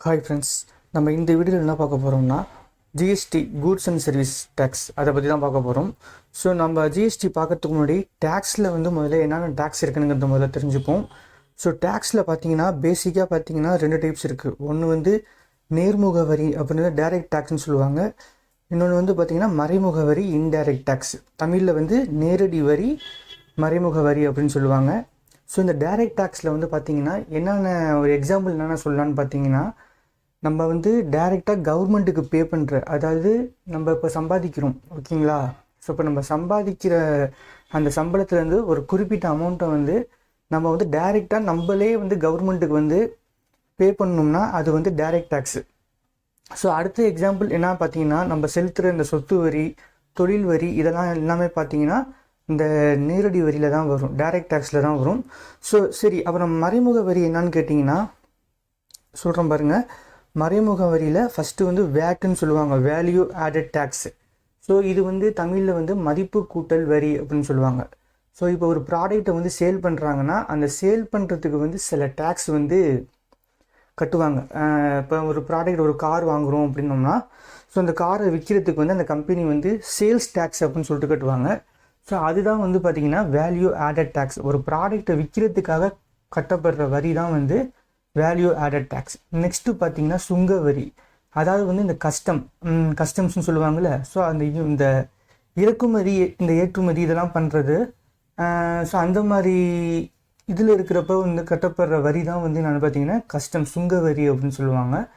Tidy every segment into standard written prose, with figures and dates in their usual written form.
Hi friends, நம்ம இந்த வீடியோவில் என்ன பார்க்க போகிறோம்னா GST goods and service tax அதை பற்றி தான் பார்க்க போகிறோம். ஸோ நம்ம ஜிஎஸ்டி பார்க்கறதுக்கு முன்னாடி டேக்ஸில் முதல்ல என்னென்ன டேக்ஸ் இருக்குதுங்கிறத முதல்ல தெரிஞ்சுப்போம். ஸோ டேக்ஸில் பார்த்தீங்கன்னா பேசிக்காக பார்த்தீங்கன்னா 2 டைப்ஸ் இருக்குது. ஒன்று நேர்முக வரி அப்படின்னு டைரக்ட் டேக்ஸ்னு சொல்லுவாங்க. இன்னொன்று பார்த்தீங்கன்னா மறைமுக வரி, இன்டைரக்ட் டேக்ஸ். தமிழில் நேரடி வரி, மறைமுக வரி அப்படின்னு சொல்லுவாங்க. ஸோ இந்த டைரக்ட் டேக்ஸில் பார்த்தீங்கன்னா என்னென்ன ஒரு எக்ஸாம்பிள் என்னென்ன சொல்லலான்னு பார்த்தீங்கன்னா, நம்ம டைரெக்டாக கவர்மெண்ட்டுக்கு பே பண்ணுற, அதாவது நம்ம இப்போ சம்பாதிக்கிறோம், ஓகேங்களா. ஸோ இப்போ நம்ம சம்பாதிக்கிற அந்த சம்பளத்துலேருந்து ஒரு குறிப்பிட்ட அமௌண்ட்டை நம்ம டைரெக்டாக நம்மளே கவர்மெண்ட்டுக்கு பே பண்ணணும்னா அது டைரக்ட் டேக்ஸு. ஸோ அடுத்த எக்ஸாம்பிள் என்ன பார்த்தீங்கன்னா, நம்ம செலுத்துகிற இந்த சொத்து வரி, தொழில் வரி, இதெல்லாம் எல்லாமே பார்த்தீங்கன்னா இந்த நேரடி வரியில் தான் வரும், டைரக்ட் டேக்ஸில் தான் வரும். ஸோ சரி, அப்புறம் மறைமுக வரி என்னன்னு கேட்டிங்கன்னா சொல்கிறேன் பாருங்கள். மறைமுக வரியில் ஃபஸ்ட்டு வேட்டுன்னு சொல்லுவாங்க, வேல்யூ ஆடட் டேக்ஸு. ஸோ இது தமிழில் மதிப்பு கூட்டல் வரி அப்படின்னு சொல்லுவாங்க. ஸோ இப்போ ஒரு ப்ராடக்டை சேல் பண்ணுறாங்கன்னா அந்த சேல் பண்ணுறதுக்கு சில டேக்ஸ் கட்டுவாங்க. இப்போ ஒரு ப்ராடக்ட், ஒரு கார் வாங்குகிறோம் அப்படின்னோம்னா, ஸோ அந்த காரை விற்கிறதுக்கு அந்த கம்பெனி சேல்ஸ் டேக்ஸ் அப்படின்னு சொல்லிட்டு கட்டுவாங்க. ஸோ அதுதான் பார்த்திங்கன்னா வேல்யூ ஆடட் டேக்ஸ். ஒரு ப்ராடக்டை விற்கிறதுக்காக கட்டப்படுற வரி தான் வேல்யூ ஆடட் டேக்ஸ். நெக்ஸ்ட்டு பார்த்திங்கன்னா சுங்க வரி, அதாவது இந்த கஸ்டம்ஸ்னு சொல்லுவாங்கள்ல. ஸோ இந்த இறக்குமதி, இந்த ஏற்றுமதி இதெல்லாம் பண்ணுறது. ஸோ அந்த மாதிரி இதில் இருக்கிறப்ப கட்டப்படுற வரி தான் நான் பார்த்திங்கன்னா சுங்க வரி அப்படின்னு சொல்லுவாங்க.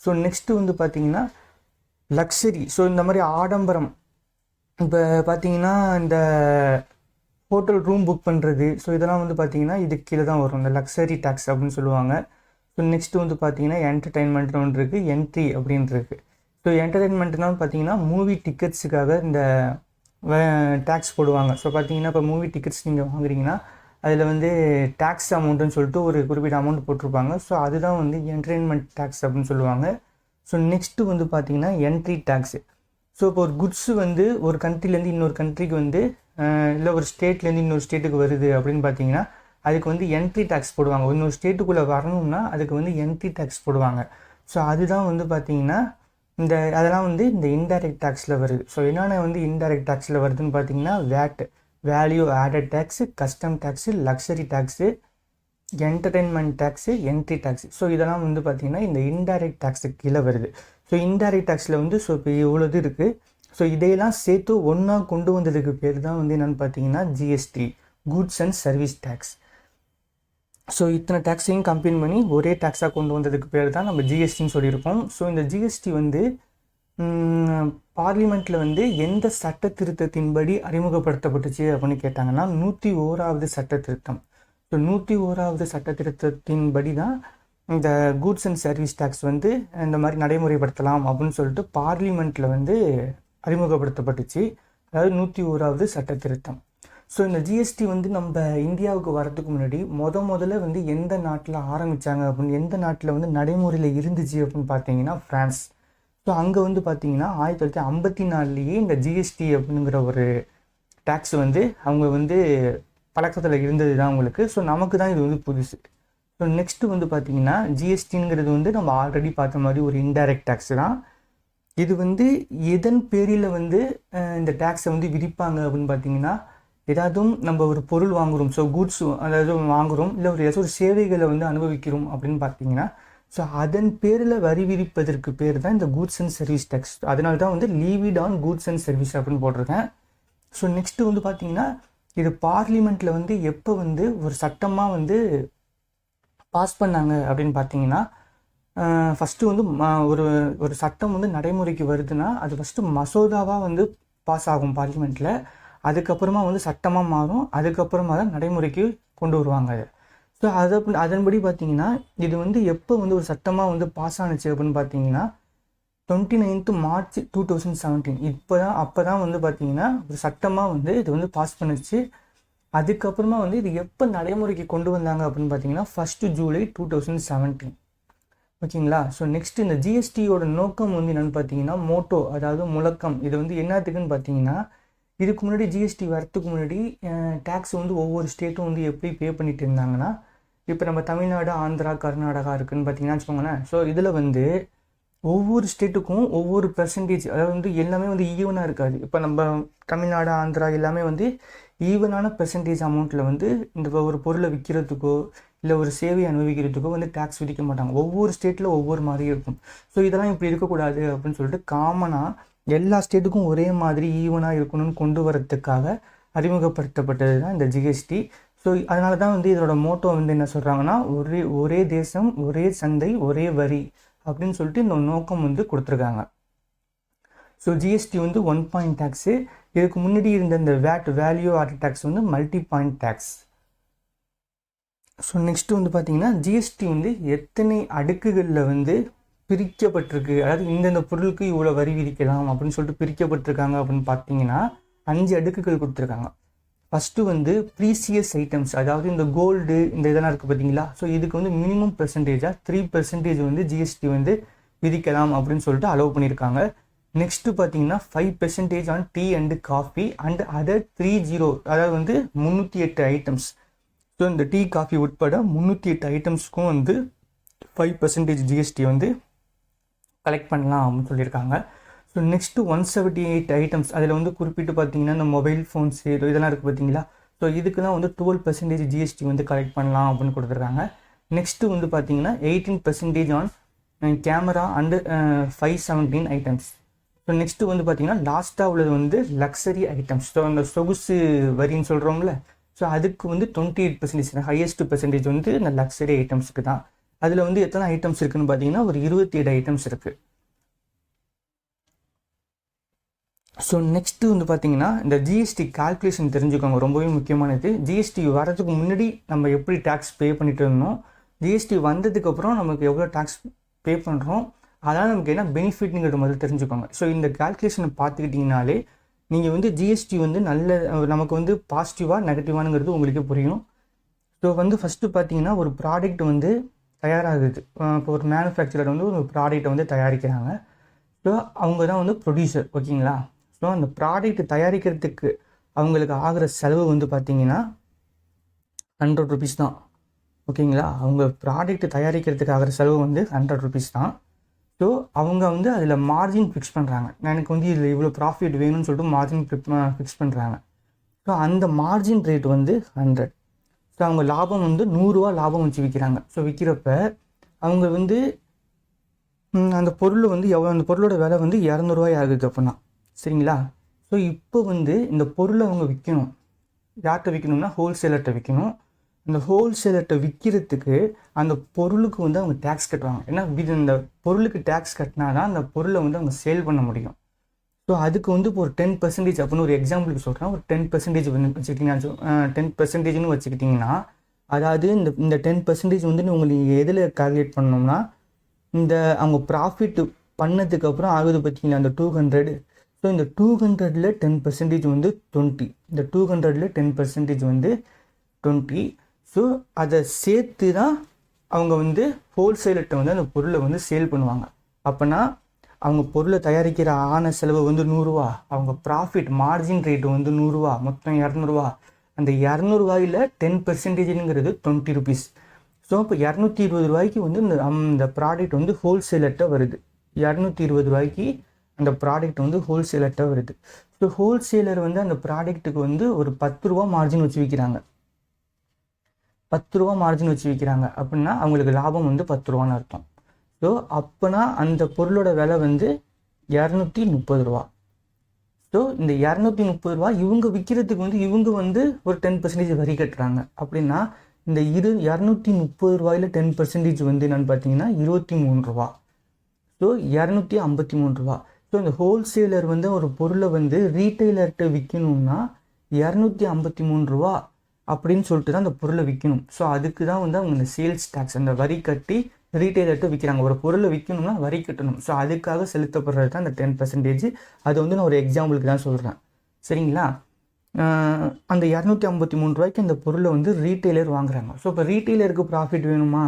ஸோ நெக்ஸ்ட்டு பார்த்திங்கன்னா லக்ஸரி. ஸோ இந்த மாதிரி ஆடம்பரம், இப்போ பார்த்தீங்கன்னா இந்த ஹோட்டல் ரூம் புக் பண்ணுறது, ஸோ இதெல்லாம் பார்த்தீங்கன்னா இதுக்கு கீழே தான் வரும், இந்த லக்ஸரி டேக்ஸ் அப்படின்னு சொல்லுவாங்க. ஸோ நெக்ஸ்ட்டு பார்த்தீங்கன்னா என்டர்டெயின்மெண்ட்னு ஒன்று இருக்குது, என்ட்ரி அப்படின்னு இருக்குது. ஸோ என்டர்டெயின்மெண்ட்னால் பார்த்தீங்கன்னா மூவி டிக்கெட்ஸுக்காக இந்த டேக்ஸ் போடுவாங்க. ஸோ பார்த்தீங்கன்னா இப்போ மூவி டிக்கெட்ஸ் நீங்கள் வாங்குறீங்கன்னா அதில் டேக்ஸ் அமௌண்ட்டுன்னு சொல்லிட்டு ஒரு குறிப்பிட்ட அமௌண்ட் போட்டிருப்பாங்க. ஸோ அதுதான் என்டர்டெயின்மெண்ட் டேக்ஸ் அப்படின்னு சொல்லுவாங்க. ஸோ நெக்ஸ்ட்டு பார்த்தீங்கன்னா என்ட்ரி டேக்ஸு. ஸோ இப்போ ஒரு குட்ஸு ஒரு கண்ட்ரிலேருந்து இன்னொரு கண்ட்ரிக்கு இல்லை ஒரு ஸ்டேட்லேருந்து இன்னொரு ஸ்டேட்டுக்கு வருது அப்படின்னு பார்த்தீங்கன்னா அதுக்கு என்ட்ரி டேக்ஸ் போடுவாங்க. இன்னொரு ஸ்டேட்டுக்குள்ளே வரணும்னா அதுக்கு என்ட்ரி டேக்ஸ் போடுவாங்க. ஸோ அதுதான் பார்த்தீங்கன்னா அதெல்லாம் இந்த இன்டைரக்ட் டேக்ஸில் வருது. ஸோ என்னென்ன இன்டைரக்ட் டேக்ஸில் வருதுன்னு பார்த்தீங்கன்னா VAT, value added tax, custom tax, luxury tax, entertainment tax, entry tax. So இதெல்லாம் பார்த்தீங்கன்னா இந்த இன்டைரக்ட் டேக்ஸுக்கு கீழே வருது. ஸோ இன்டைரக்ட் டேக்ஸில் ஸோ இப்போ இவ்வளோ இது இருக்குது. ஸோ இதையெல்லாம் சேர்த்து ஒன்றா கொண்டு வந்ததுக்கு பேர் தான் என்னென்னு பார்த்தீங்கன்னா GST, goods and service tax. So இத்தனை டேக்ஸையும் கம்பைன் பண்ணி ஒரே டேக்ஸாக கொண்டு வந்ததுக்கு பேர் தான் நம்ம ஜிஎஸ்டின்னு சொல்லியிருக்கோம். ஸோ இந்த ஜிஎஸ்டி பார்லிமெண்ட்டில் எந்த சட்ட திருத்தத்தின்படி அறிமுகப்படுத்தப்பட்டுச்சு அப்படின்னு கேட்டாங்கன்னா 101வது சட்ட திருத்தம். ஸோ 101வது சட்ட திருத்தத்தின்படி தான் இந்த கூட்ஸ் அண்ட் சர்வீஸ் டேக்ஸ் இந்த மாதிரி நடைமுறைப்படுத்தலாம் அப்படின்னு சொல்லிட்டு பார்லிமெண்ட்டில் அறிமுகப்படுத்தப்பட்டுச்சு. அதாவது 101வது சட்ட திருத்தம். ஸோ இந்த ஜிஎஸ்டி நம்ம இந்தியாவுக்கு வரதுக்கு முன்னாடி முதல்ல எந்த நாட்டில் ஆரம்பித்தாங்க அப்படின்னு, எந்த நாட்டில் நடைமுறையில் இருந்துச்சு அப்படின்னு பார்த்தீங்கன்னா ஃப்ரான்ஸ். ஸோ அங்கே பார்த்தீங்கன்னா 1954லேயே இந்த ஜிஎஸ்டி அப்படிங்கிற ஒரு டேக்ஸ் அவங்க பழக்கத்தில் இருந்தது தான் அவங்களுக்கு. ஸோ நமக்கு தான் இது புதுசு. ஸோ நெக்ஸ்ட்டு பார்த்தீங்கன்னா ஜிஎஸ்டிங்கிறது நம்ம ஆல்ரெடி பார்த்த மாதிரி ஒரு இன்டைரக்ட் டேக்ஸ் தான். இது எதன் பேரில் இந்த டேக்ஸை விதிப்பாங்க அப்படின்னு பார்த்தீங்கன்னா, ஏதாவது நம்ம ஒரு பொருள் வாங்குகிறோம், ஸோ கூட்ஸ் அதாவது வாங்குகிறோம், இல்லை ஏதாச்சும் ஒரு சேவைகளை அனுபவிக்கிறோம் அப்படின்னு பார்த்தீங்கன்னா, ஸோ அதன் பேரில் வரி விதிப்பதற்கு பேர் தான் இந்த கூட்ஸ் அண்ட் சர்வீஸ் டேக்ஸ். அதனால தான் levied on goods and service அப்படின்னு போட்டிருக்கேன். ஸோ நெக்ஸ்ட்டு பார்த்தீங்கன்னா இது பார்லிமெண்ட்டில் எப்போ ஒரு சட்டமாக பாஸ் பண்ணாங்க அப்படின்னு பார்த்தீங்கன்னா, ஃபஸ்ட்டு ஒரு சட்டம் நடைமுறைக்கு வருதுன்னா அது ஃபஸ்ட்டு மசோதாவாக பாஸ் ஆகும் பார்லிமெண்ட்டில். அதுக்கப்புறமா சட்டமாக மாறும். அதுக்கப்புறமா தான் நடைமுறைக்கு கொண்டு வருவாங்க அது. ஸோ அதன்படி பார்த்தீங்கன்னா இது எப்போ ஒரு சட்டமாக பாஸ் ஆணுச்சு அப்படின்னு பார்த்தீங்கன்னா 29th March 2017. அப்போ தான் பார்த்தீங்கன்னா ஒரு சட்டமாக இது பாஸ் பண்ணுச்சு. அதுக்கப்புறமா இது எப்போ நடைமுறைக்கு கொண்டு வந்தாங்க அப்படின்னு பார்த்தீங்கன்னா 1 July 2017. ஓகேங்களா. ஸோ நெக்ஸ்ட் இந்த ஜிஎஸ்டியோட நோக்கம் என்னென்னு பார்த்தீங்கன்னா மோட்டோ, அதாவது முழக்கம். இது என்னத்துக்குன்னு பார்த்தீங்கன்னா, இதுக்கு முன்னாடி ஜிஎஸ்டி வரத்துக்கு முன்னாடி டேக்ஸ் ஒவ்வொரு ஸ்டேட்டும் எப்படி பே பண்ணிட்டு இருந்தாங்கன்னா, இப்போ நம்ம தமிழ்நாடு, ஆந்திரா, கர்நாடகா இருக்குதுன்னு பார்த்தீங்கன்னா வச்சுக்கோங்களேன். ஸோ இதில் வந்து ஒவ்வொரு ஸ்டேட்டுக்கும் ஒவ்வொரு பெர்சன்டேஜ், அதாவது வந்து எல்லாமே வந்து ஈவனாக இருக்காது. இப்போ நம்ம தமிழ்நாடு, ஆந்திரா எல்லாமே வந்து ஈவனான பெர்சன்டேஜ் அமௌண்ட்டில் வந்து இந்த ஒரு பொருளை விற்கிறதுக்கோ இல்லை ஒரு சேவையை அனுபவிக்கிறதுக்கோ வந்து டேக்ஸ் விதிக்க மாட்டாங்க. ஒவ்வொரு ஸ்டேட்டில் ஒவ்வொரு மாதிரி இருக்கும். ஸோ இதெல்லாம் இப்படி இருக்கக்கூடாது அப்படின்னு சொல்லிட்டு காமனாக எல்லா ஸ்டேட்டுக்கும் ஒரே மாதிரி ஈவனாக இருக்கணும்னு கொண்டு வரதுக்காக அறிமுகப்படுத்தப்பட்டது தான் இந்த ஜிஎஸ்டி. ஸோ அதனால தான் வந்து இதோட மோட்டோ வந்து என்ன சொல்கிறாங்கன்னா, ஒரே தேசம், ஒரே சந்தை, ஒரே வரி அப்படின்னு சொல்லிட்டு இந்த நோக்கம் வந்து கொடுத்துருக்காங்க. ஸோ ஜிஎஸ்டி வந்து 1 பாயிண்ட் டேக்ஸு. இதுக்கு முன்னாடி இருந்த இந்த வேல்யூ ஆடட் டேக்ஸ் வந்து multi point tax. So next வந்து பார்த்திங்கன்னா ஜிஎஸ்டி வந்து எத்தனை அடுக்குகளில் வந்து பிரிக்கப்பட்டிருக்கு, அதாவது இந்தந்த பொருளுக்கு இவ்வளோ வரி விதிக்கலாம் அப்படின்னு சொல்லிட்டு பிரிக்கப்பட்டிருக்காங்க அப்படின்னு பார்த்தீங்கன்னா 5 அடுக்குகள் கொடுத்துருக்காங்க. ஃபஸ்ட்டு வந்து ப்ரீசியஸ் ஐட்டம்ஸ், அதாவது இந்த கோல்டு இந்த இதெல்லாம் இருக்குது பார்த்தீங்களா. ஸோ இதுக்கு வந்து மினிமம் பெர்சன்டேஜாக 3% வந்து ஜிஎஸ்டி வந்து விதிக்கலாம் அப்படின்னு சொல்லிட்டு அலோவ் பண்ணியிருக்காங்க. நெக்ஸ்ட்டு பார்த்தீங்கன்னா 5% on tea and coffee and other 30, அதாவது வந்து 308 ஐட்டம்ஸ். ஸோ இந்த டீ காஃபி உட்பட 308 ஐட்டம்ஸ்க்கும் வந்து 5% ஜிஎஸ்டி வந்து கலெக்ட் பண்ணலாம் அப்படின்னு சொல்லியிருக்காங்க. ஸோ நெக்ஸ்ட்டு 178 ஐட்டம்ஸ், அதில் வந்து குறிப்பிட்டு பார்த்தீங்கன்னா இந்த மொபைல் ஃபோன்ஸு இதெல்லாம் இருக்குது பார்த்தீங்களா. ஸோ இதுக்கெல்லாம் வந்து 12% ஜிஎஸ்டி வந்து கலெக்ட் பண்ணலாம் அப்படின்னு கொடுத்துருக்காங்க. நெக்ஸ்ட்டு வந்து பார்த்தீங்கன்னா 18% on camera and 517 items. So next வந்து பார்த்தீங்கன்னா லாஸ்ட்டாக உள்ளது வந்து லக்ஸரி ஐட்டம்ஸ். ஸோ அந்த சொகுசு வரின்னு சொல்கிறோம்ல, ஸோ அதுக்கு வந்து 28%, ஹையஸ்ட் பெர்சன்டேஜ் வந்து இந்த லக்ஸரி ஐட்டம்ஸுக்கு தான். அதில் வந்து எத்தனை ஐட்டம்ஸ் இருக்குதுன்னு பார்த்தீங்கன்னா ஒரு 27 ஐட்டம்ஸ் இருக்குது. ஸோ நெக்ஸ்ட்டு வந்து பார்த்தீங்கன்னா இந்த ஜிஎஸ்டி கால்குலேஷன் தெரிஞ்சுக்கோங்க, ரொம்பவே முக்கியமானது. ஜிஎஸ்டி வரதுக்கு முன்னாடி நம்ம எப்படி டேக்ஸ் பே பண்ணிட்டு இருந்தோம், ஜிஎஸ்டி வந்ததுக்கப்புறம் நமக்கு எவ்வளோ டேக்ஸ் பே பண்ணுறோம், அதனால் நமக்கு என்ன பெனிஃபிட்ங்கிறது முதல்ல தெரிஞ்சுக்கோங்க. ஸோ இந்த கால்குலேஷனை பார்த்துக்கிட்டிங்கனாலே நீங்கள் வந்து ஜிஎஸ்டி வந்து நமக்கு வந்து பாசிட்டிவாக நெகட்டிவானுங்கிறது உங்களுக்கு புரியும். ஸோ வந்து ஃபஸ்ட்டு பார்த்தீங்கன்னா ஒரு ப்ராடக்ட் வந்து தயாராகுது. இப்போ ஒரு மேனுஃபேக்சரர் வந்து ஒரு ப்ராடக்ட்டை வந்து தயாரிக்கிறாங்க. ஸோ அவங்க தான் வந்து ப்ரொடியூசர், ஓகேங்களா. ஸோ அந்த ப்ராடக்ட் தயாரிக்கிறதுக்கு அவங்களுக்கு ஆகிற செலவு வந்து பார்த்தீங்கன்னா 100 ருபீஸ் தான், ஓகேங்களா. அவங்க ப்ராடக்ட் தயாரிக்கிறதுக்கு ஆகிற செலவு வந்து 100 ருபீஸ் தான். ஸோ அவங்க வந்து அதில் மார்ஜின் ஃபிக்ஸ் பண்ணுறாங்க. எனக்கு வந்து இதில் இவ்வளோ ப்ராஃபிட் வேணும்னு சொல்லிட்டு மார்ஜின் ஃபிக்ஸ் பண்ணுறாங்க. ஸோ அந்த மார்ஜின் ரேட் வந்து 100. ஸோ அவங்க லாபம் வந்து 100 ரூபா லாபம் வச்சு விற்கிறாங்க. ஸோ விற்கிறப்ப அவங்க வந்து அந்த பொருள் வந்து அந்த பொருளோட விலை வந்து 200 ரூபாய் ஆகுது அப்படின்னா, சரிங்களா. ஸோ இப்போ வந்து இந்த பொருளை அவங்க விற்கணும். யார்கிட்ட விற்கணும்னா ஹோல்சேலர்கிட்ட விற்கணும். இந்த ஹோல்சேலர்கிட்ட விற்கிறதுக்கு அந்த பொருளுக்கு வந்து அவங்க டேக்ஸ் கட்டுவாங்க. ஏன்னா இந்த பொருளுக்கு டேக்ஸ் கட்டினா தான் அந்த பொருளை வந்து அவங்க சேல் பண்ண முடியும். ஸோ அதுக்கு வந்து இப்போ ஒரு 10% அப்படின்னு ஒரு எக்ஸாம்பிளுக்கு சொல்கிறேன். ஒரு 10% வச்சுக்கிட்டீங்கன்னா 10%ன்னு வச்சுக்கிட்டிங்கன்னா, அதாவது இந்த 10% வந்து உங்களுக்கு எதில் கால்குலேட் பண்ணோம்னா, இந்த அவங்க ப்ராஃபிட் பண்ணதுக்கப்புறம் ஆகுது பார்த்தீங்களா அந்த 200. ஸோ இந்த 200ல் 10% வந்து 20. இந்த 200ல் 10% வந்து 20. ஸோ அதை சேர்த்து தான் அவங்க வந்து ஹோல்சேலர்கிட்ட வந்து அந்த பொருளை வந்து சேல் பண்ணுவாங்க. அப்போனா அவங்க பொருளை தயாரிக்கிற ஆன செலவு வந்து 100 ரூபா, அவங்க ப்ராஃபிட் மார்ஜின் ரேட்டு வந்து 100 ரூபா, மொத்தம் 200 ரூபா. அந்த 200 ரூபாயில் 10%ங்கிறது 20 ருபீஸ். ஸோ இப்போ 220 ரூபாய்க்கு வந்து இந்த ப்ராடக்ட் வந்து ஹோல்சேலர்கிட்ட வருது. 220 ரூபாய்க்கு அந்த ப்ராடக்ட் வந்து ஹோல்சேலர்கிட்ட வருது. ஸோ ஹோல்சேலர் வந்து அந்த ப்ராடக்ட்டுக்கு வந்து ஒரு 10 ரூபா மார்ஜின் வச்சு விற்கிறாங்க. 10 ரூபா மார்ஜின் வச்சு விற்கிறாங்க அப்படின்னா அவங்களுக்கு லாபம் வந்து 10 ரூபான்னு அர்த்தம். ஸோ அப்போனா அந்த பொருளோட விலை வந்து 230 ரூபா. ஸோ இந்த 230 ரூபா இவங்க விற்கிறதுக்கு வந்து இவங்க வந்து ஒரு 10% வரி கட்டுறாங்க. அப்படின்னா இந்த 230 ரூபாயில் 10% வந்து என்னென்னு பார்த்தீங்கன்னா 23 ரூபா. ஸோ 253 ரூபா. ஸோ இந்த ஹோல்சேலர் வந்து ஒரு பொருளை வந்து ரீட்டைலர்கிட்ட விற்கணும்னா 253 ரூபா அப்படின்னு சொல்லிட்டு தான் அந்த பொருளை விற்கணும். ஸோ அதுக்கு தான் வந்து அவங்க இந்த சேல்ஸ் டேக்ஸ் அந்த வரி கட்டி ரீட்டைலர்கிட்ட விற்கிறாங்க. ஒரு பொருளை விற்கணும்னா வரி கட்டணும். ஸோ அதுக்காக செலுத்தப்படுறது தான் அந்த 10%. அது வந்து நான் ஒரு எக்ஸாம்பிளுக்கு தான் சொல்கிறேன், சரிங்களா. அந்த 253 ரூபாய்க்கு அந்த பொருளை வந்து ரீட்டைலர் வாங்குறாங்க. ஸோ இப்போ ரீட்டைலருக்கு ப்ராஃபிட் வேணுமா,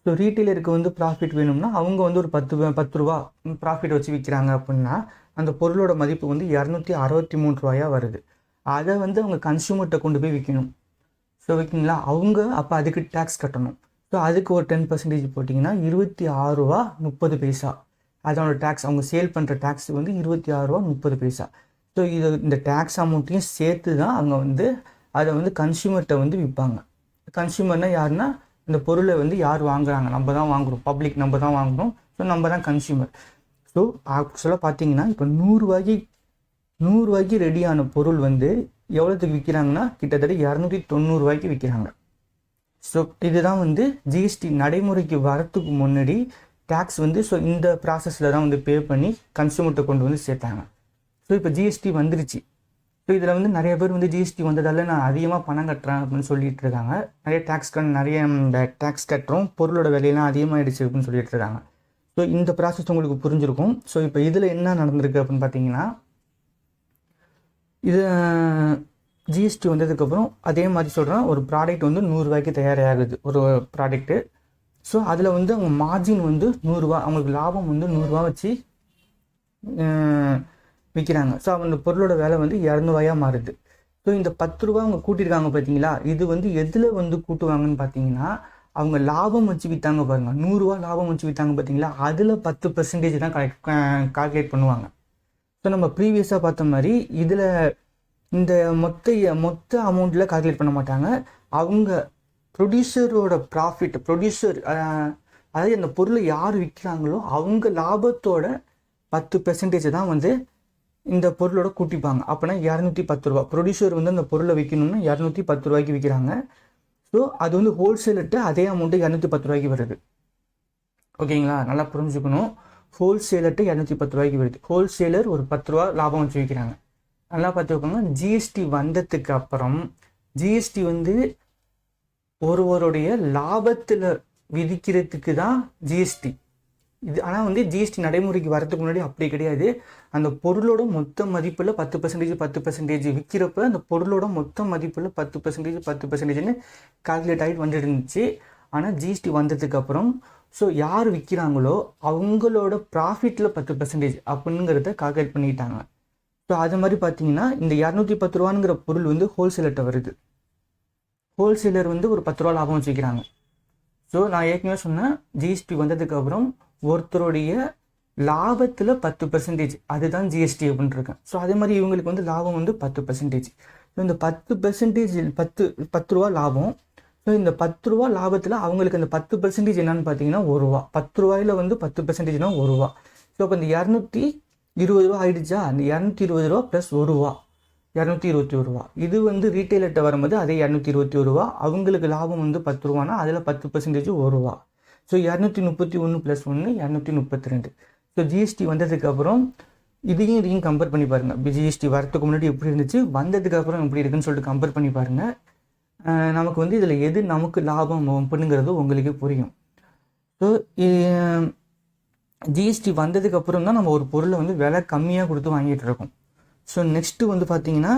ஸோ ரீட்டைலருக்கு வந்து ப்ராஃபிட் வேணும்னா அவங்க வந்து ஒரு 10 ரூபா ப்ராஃபிட் வச்சு விற்கிறாங்க அப்படின்னா அந்த பொருளோட மதிப்பு வந்து 263 ரூபாயாக வருது. அதை வந்து அவங்க கன்சியூமர்கிட்ட கொண்டு போய் விற்கணும். ஸோ ஸோ ஓகேங்களா, அவங்க அப்போ அதுக்கு டேக்ஸ் கட்டணும். ஸோ அதுக்கு ஒரு 10% போட்டிங்கன்னா ₹26.30. அதோட டேக்ஸ் அவங்க சேல் பண்ணுற டேக்ஸ் வந்து ₹26.30. ஸோ இந்த டேக்ஸ் அமௌண்ட்டையும் சேர்த்து தான் அவங்க வந்து அதை வந்து கன்சியூமர்கிட்ட வந்து விற்பாங்க. கன்சியூமர்னால் யாருன்னா இந்த பொருளை வந்து யார் வாங்குறாங்க, நம்ம தான் வாங்குகிறோம், பப்ளிக் நம்ம தான் வாங்குகிறோம். ஸோ நம்ம தான் கன்சியூமர். ஸோ ஆக்சுவலாக பார்த்தீங்கன்னா இப்போ ₹100 ரெடியான பொருள் வந்து எவ்வளோத்துக்கு விற்கிறாங்கன்னா கிட்டத்தட்ட ₹290 விற்கிறாங்க. ஸோ இதுதான் வந்து ஜிஎஸ்டி நடைமுறைக்கு வரத்துக்கு முன்னாடி டேக்ஸ் வந்து ஸோ இந்த ப்ராசஸில் தான் வந்து பே பண்ணி கன்சியூமர்கிட்ட கொண்டு வந்து சேர்த்தாங்க. ஸோ இப்போ ஜிஎஸ்டி வந்துருச்சு. ஸோ இதில் வந்து நிறைய பேர் வந்து ஜிஎஸ்டி வந்ததால் நான் அதிகமாக பணம் கட்டுறேன் அப்படின்னு சொல்லிட்டு இருக்காங்க. நிறைய டேக்ஸ் கட்டுறோம், பொருளோட விலையெல்லாம் அதிகமாகிடுச்சு அப்படின்னு சொல்லிட்டு இருக்காங்க. ஸோ இந்த ப்ராசஸ் உங்களுக்கு புரிஞ்சிருக்கும். ஸோ இப்போ இதில் என்ன நடந்திருக்கு அப்படின்னு பார்த்தீங்கன்னா, இது ஜிஎஸ்டி வந்ததுக்கப்புறம் அதே மாதிரி சொல்கிறேன், ஒரு ப்ராடக்ட் வந்து ₹100 தயாராகுது ஒரு ப்ராடக்ட்டு. ஸோ அதில் வந்து அவங்க மார்ஜின் வந்து ₹100, அவங்களுக்கு லாபம் வந்து ₹100 வச்சு விற்கிறாங்க. ஸோ அந்த பொருளோட விலை வந்து ₹200 மாறுது. ஸோ இந்த ₹10 அவங்க கூட்டியிருக்காங்க பார்த்தீங்களா, இது வந்து எதில் வந்து கூட்டுவாங்கன்னு பார்த்தீங்கன்னா, அவங்க லாபம் வச்சு விற்றாங்க பாருங்கள், ₹100 லாபம் வச்சு விற்றாங்க பார்த்தீங்களா, அதில் 10% தான் கால்குலேட் பண்ணுவாங்க. ஸோ நம்ம ப்ரீவியஸாக பார்த்த மாதிரி இதில் இந்த மொத்த அமௌண்ட்டில் கால்குலேட் பண்ண மாட்டாங்க. அவங்க ப்ரொடியூசரோட ப்ராஃபிட், அதாவது அந்த பொருளை யார் விற்கிறாங்களோ அவங்க லாபத்தோட 10% தான் வந்து இந்த பொருளோட கூட்டிப்பாங்க. அப்போனா ₹210. ப்ரொடியூசர் வந்து அந்த பொருளை விற்கணும்னா ₹210 விற்கிறாங்க. ஸோ அது வந்து ஹோல்சேலர்கிட்ட அதே அமௌண்ட்டு ₹210 வருது. ஓகேங்களா, நல்லா புரிஞ்சுக்கணும். ஹோல்சேலர்கிட்ட ₹210 வருது. ஹோல்சேலர் ஒரு ₹10 லாபம் வச்சு விற்கிறாங்க. நல்லா பார்த்துக்கோங்க. ஜிஎஸ்டி வந்ததுக்கு அப்புறம் ஜிஎஸ்டி வந்து ஒருவருடைய லாபத்தில் விதிக்கிறதுக்கு தான் ஜிஎஸ்டி இது. ஆனால் வந்து ஜிஎஸ்டி நடைமுறைக்கு வரதுக்கு முன்னாடி அப்படி கிடையாது. அந்த பொருளோட மொத்த மதிப்பில் 10% விற்கிறப்ப அந்த பொருளோட மொத்த மதிப்பில் 10% கால்குலேட் ஆகிட்டு வந்துட்டு இருந்துச்சு. ஆனால் ஜிஎஸ்டி வந்ததுக்கு அப்புறம் ஸோ யார் விற்கிறாங்களோ அவங்களோட ப்ராஃபிட்டில் 10% அப்படிங்கிறத கால்குலேட் பண்ணிட்டாங்க. ஸோ அது மாதிரி பார்த்தீங்கன்னா இந்த ₹210 பொருள் வந்து ஹோல்சேலர்கிட்ட வருது. ஹோல்சேலர் வந்து ஒரு ₹10 லாபம் வச்சுக்கிறாங்க. ஸோ நான் ஏற்கனவே சொன்னேன், ஜிஎஸ்டி வந்ததுக்கப்புறம் ஒருத்தருடைய லாபத்தில் 10% அதுதான் ஜிஎஸ்டி அப்படின்னு இருக்கேன். ஸோ அதே மாதிரி இவங்களுக்கு வந்து லாபம் வந்து 10%. ஸோ இந்த 10% ₹10 லாபம். ஸோ இந்த ₹10 லாபத்தில் அவங்களுக்கு அந்த 10% என்னன்னு பார்த்தீங்கன்னா ₹1. ₹10 வந்து 10%னா ₹1. ஸோ அப்போ இந்த ₹220 ஆயிடுச்சா, அந்த ₹220 ப்ளஸ் ₹1 ₹221. இது வந்து ரீட்டைலர்கிட்ட வரும்போது அதே ₹221. அவங்களுக்கு லாபம் வந்து ₹10, அதில் 10% ₹1. ஸோ 231 + 1 232. ஸோ ஜிஎஸ்டி வந்ததுக்கப்புறம் இதையும் கம்பேர் பண்ணி பாருங்கள். ஜிஎஸ்டி வரத்துக்கு முன்னாடி எப்படி இருந்துச்சு, வந்ததுக்கப்புறம் எப்படி இருக்குன்னு சொல்லிட்டு கம்பேர் பண்ணி பாருங்கள். நமக்கு வந்து இதில் எது நமக்கு லாபம் அப்படிங்கிறது உங்களுக்கு புரியும். ஸோ ஜிஎஸ்டி வந்ததுக்கப்புறம் தான் நம்ம ஒரு பொருளை வந்து விலை கம்மியாக கொடுத்து வாங்கிட்டு இருக்கோம். ஸோ நெக்ஸ்ட்டு வந்து பார்த்தீங்கன்னா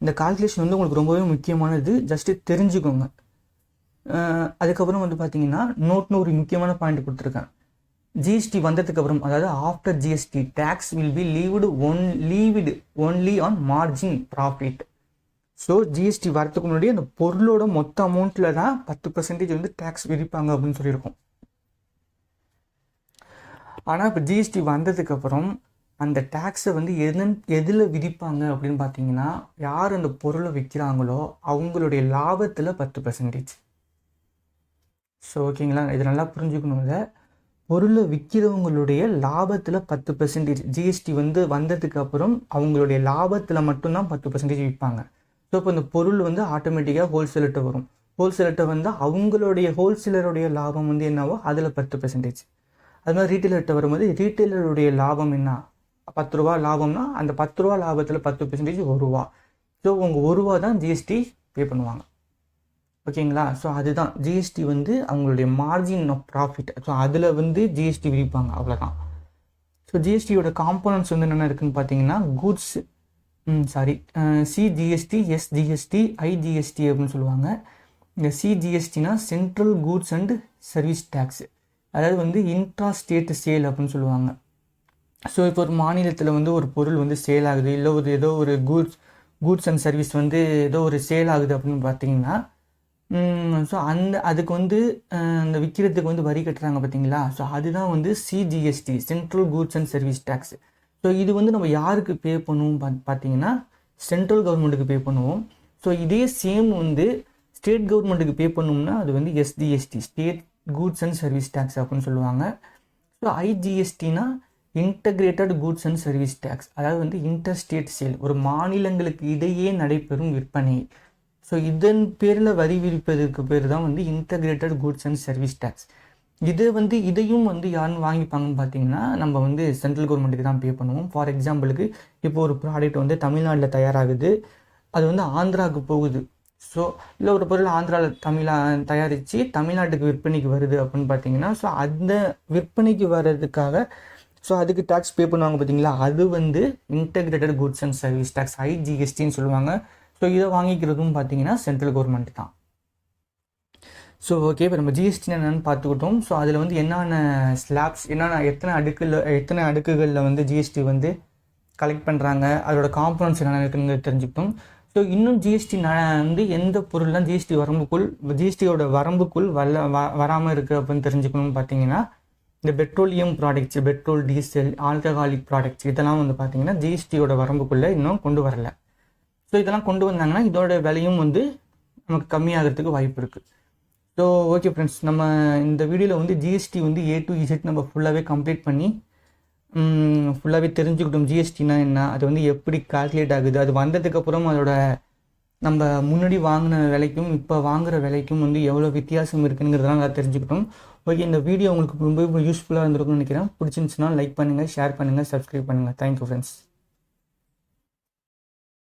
இந்த கால்குலேஷன் வந்து உங்களுக்கு ரொம்பவே முக்கியமானது, ஜஸ்ட்டு தெரிஞ்சுக்கோங்க. அதுக்கப்புறம் வந்து பார்த்தீங்கன்னா நோட்னு ஒரு முக்கியமான பாயிண்ட் கொடுத்துருக்கேன். ஜிஎஸ்டி வந்ததுக்கப்புறம், அதாவது after GST tax will be levied only on margin profit. So GST வரத்துக்கு முன்னாடி அந்த பொருளோட மொத்த அமௌண்ட்டில் தான் 10% வந்து டேக்ஸ் விதிப்பாங்க அப்படின்னு சொல்லியிருக்கோம். ஆனால் இப்போ ஜிஎஸ்டி வந்ததுக்கப்புறம் அந்த டேக்ஸை வந்து எதில் விதிப்பாங்க அப்படின்னு பார்த்தீங்கன்னா, யார் அந்த பொருளை விற்கிறாங்களோ அவங்களுடைய லாபத்தில் 10%. ஸோ ஓகேங்களா, இது நல்லா புரிஞ்சுக்கணும். இதை பொருளை விற்கிறவங்களுடைய லாபத்தில் 10% ஜிஎஸ்டி வந்து வந்ததுக்கப்புறம் அவங்களுடைய லாபத்தில் மட்டும்தான் 10% விற்பாங்க. ஸோ இப்போ இந்த பொருள் வந்து ஆட்டோமேட்டிக்காக ஹோல்சேலர்கிட்ட வரும். ஹோல்சேலர்கிட்ட வந்து அவங்களுடைய ஹோல்சேலருடைய லாபம் வந்து என்னவோ அதில் 10%. அது மாதிரி ரீட்டைலர்கிட்ட வரும்போது ரீட்டைலருடைய லாபம் என்ன, ₹10 லாபம்னா அந்த ₹10 லாபத்தில் 10% ₹1. ஸோ உங்கள் ₹1 தான் ஜிஎஸ்டி பே பண்ணுவாங்க. ஓகேங்களா, ஸோ அதுதான் ஜிஎஸ்டி வந்து அவங்களுடைய மார்ஜின் ஆஃப் ப்ராஃபிட். ஸோ அதில் வந்து ஜிஎஸ்டி விதிப்பாங்க, அவ்வளோதான். ஸோ ஜிஎஸ்டியோட காம்போனன்ட்ஸ் வந்து என்னென்ன இருக்குதுன்னு பார்த்தீங்கன்னா, குட்ஸ் சிஜிஎஸ்டி, எஸ்ஜிஎஸ்டி, ஐஜிஎஸ்டி அப்படின்னு சொல்லுவாங்க. இந்த சிஜிஎஸ்டினா central goods and service tax, அதாவது வந்து இன்ட்ரா ஸ்டேட் சேல் அப்படின்னு சொல்லுவாங்க. ஸோ இப்போ ஒரு மாநிலத்தில் வந்து ஒரு பொருள் வந்து சேல் ஆகுது, இல்லை ஏதோ ஒரு கூட்ஸ் அண்ட் சர்வீஸ் வந்து ஏதோ ஒரு சேல் ஆகுது அப்படின்னு பார்த்தீங்கன்னா, ஸோ அதுக்கு வந்து அந்த விற்கிறதுக்கு வந்து வரி கட்டுறாங்க பார்த்தீங்களா. ஸோ அதுதான் வந்து CGST, central goods and service tax. So இது வந்து நம்ம யாருக்கு பே பண்ணுவோம் பார்த்தீங்கன்னா சென்ட்ரல் கவர்மெண்ட்டுக்கு பே பண்ணுவோம். ஸோ இதே சேம் வந்து ஸ்டேட் கவர்மெண்ட்டுக்கு பே பண்ணோம்னா அது வந்து SGST, state goods and service tax அப்படின்னு சொல்லுவாங்க. ஸோ ஐஜிஎஸ்டினா integrated goods and service tax, அதாவது வந்து இன்டர்ஸ்டேட் சேல், ஒரு மாநிலங்களுக்கு இடையே நடைபெறும் விற்பனை. ஸோ இதன் பேரில் வரி விதிப்பதற்கு பேர் தான் வந்து integrated goods and service tax. இதையும் வந்து யாருன்னு வாங்கிப்பாங்கன்னு பார்த்தீங்கன்னா நம்ம வந்து சென்ட்ரல் கவர்மெண்ட்டுக்கு தான் பே பண்ணுவோம். ஃபார் எக்ஸாம்பிளுக்கு இப்போ ஒரு ப்ராடக்ட் வந்து தமிழ்நாட்டில் தயாராகுது, அது வந்து ஆந்திராவுக்கு போகுது. ஸோ இல்லை ஒரு பொருள் ஆந்திராவில் தயாரித்து தமிழ்நாட்டுக்கு விற்பனைக்கு வருது அப்படின்னு பார்த்தீங்கன்னா, ஸோ அந்த விற்பனைக்கு வர்றதுக்காக ஸோ அதுக்கு டேக்ஸ் பே பண்ணுவாங்க பார்த்தீங்களா, அது வந்து integrated goods and service tax, ஐஜிஎஸ்டின்னு சொல்லுவாங்க. ஸோ இதை வாங்கிக்கிறதும் பார்த்தீங்கன்னா சென்ட்ரல் கவர்மெண்ட் தான். ஸோ ஓகே, இப்போ நம்ம ஜிஎஸ்டி என்னென்னு பார்த்துக்கிட்டோம். ஸோ அதில் வந்து என்னென்ன ஸ்லாப்ஸ், எத்தனை அடுக்குகளில் வந்து ஜிஎஸ்டி வந்து கலெக்ட் பண்ணுறாங்க, அதோட காம்பனன்ட்ஸ் என்னென்ன இருக்குன்னு தெரிஞ்சுக்கிட்டோம். ஸோ இன்னும் ஜிஎஸ்டி வந்து எந்த பொருள்லாம் ஜிஎஸ்டியோட வரம்புக்குள் வராமல் இருக்குது அப்படின்னு தெரிஞ்சுக்கணும்னு பார்த்தீங்கன்னா, இந்த petroleum products, petrol, diesel, alcoholic products இதெல்லாம் வந்து பார்த்தீங்கன்னா ஜிஎஸ்டியோட வரம்புக்குள்ளே இன்னும் கொண்டு வரல. ஸோ இதெல்லாம் கொண்டு வந்தாங்கன்னா இதோட விலையும் வந்து நமக்கு கம்மியாகிறதுக்கு வாய்ப்பு இருக்குது. ஸோ ஓகே ஃப்ரெண்ட்ஸ், நம்ம இந்த வீடியோவில் வந்து ஜிஎஸ்டி வந்து A to Z நம்ம ஃபுல்லாகவே கம்ப்ளீட் பண்ணி ஃபுல்லாகவே தெரிஞ்சுக்கிட்டோம். ஜிஎஸ்டினா என்ன, அது வந்து எப்படி கால்குலேட் ஆகுது, அது வந்ததுக்கப்புறம் அதோட நம்ம முன்னாடி வாங்கின விலைக்கும் இப்போ வாங்குகிற விலைக்கும் வந்து எவ்வளோ வித்தியாசம் இருக்குங்கிறதெல்லாம் நல்லா தெரிஞ்சுக்கிட்டோம். ஓகே, இந்த வீடியோ உங்களுக்கு ரொம்ப யூஸ்ஃபுல்லாக இருந்திருக்கும்னு நினைக்கிறேன். பிடிச்சிருந்துச்சுன்னா லைக் பண்ணுங்கள், ஷேர் பண்ணுங்கள், சப்ஸ்கிரைப் பண்ணுங்கள். Thank you friends.